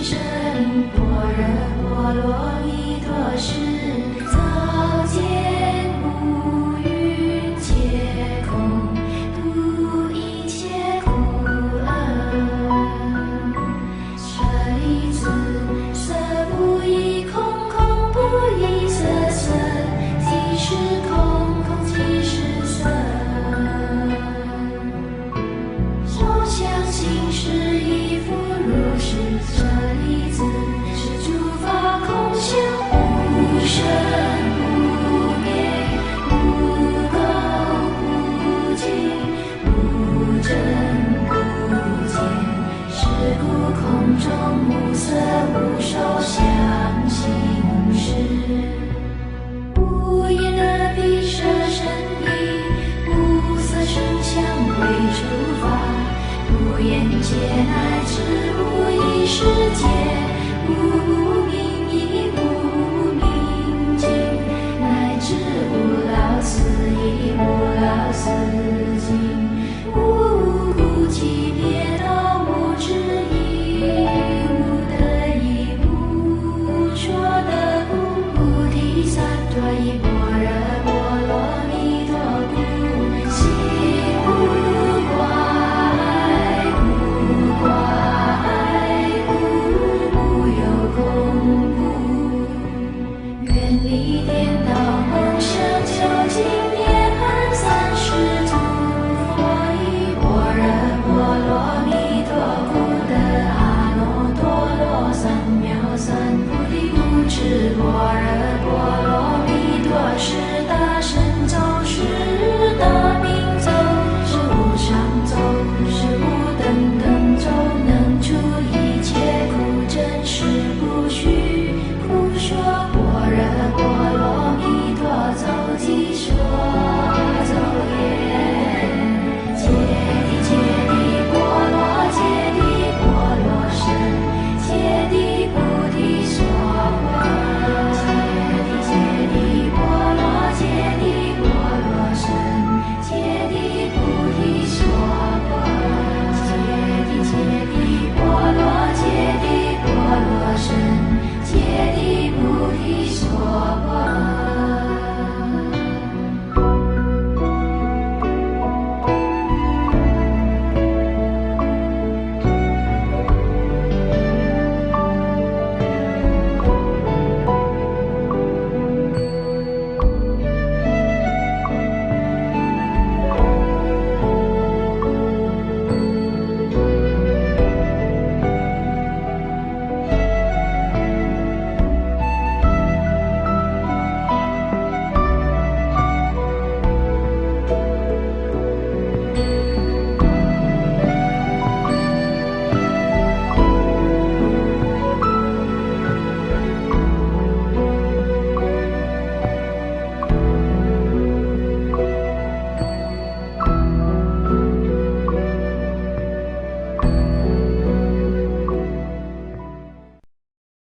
声般若波罗蜜多时，照见五蕴皆空，度一切苦厄。舍利子，色不异空，空不异色，色即是空，空即是色。受想行识亦复如是。舍利子，是诸法空相，无生无灭，无垢无净，无真不见。是故空中无色无受想行识，无眼耳鼻舌身意，无色声香味触法，无眼界乃至无意识界，无明亦无明尽，乃至无老死亦无老死尽，无苦集灭道，无智亦无得亦无说得故，菩提萨埵依般若波罗蜜多故，悉无挂碍，无挂碍故，无有空故，远离颠倒梦想，究竟涅槃三世诸佛依般若波罗蜜多故，得阿耨多罗三藐三菩提故，智果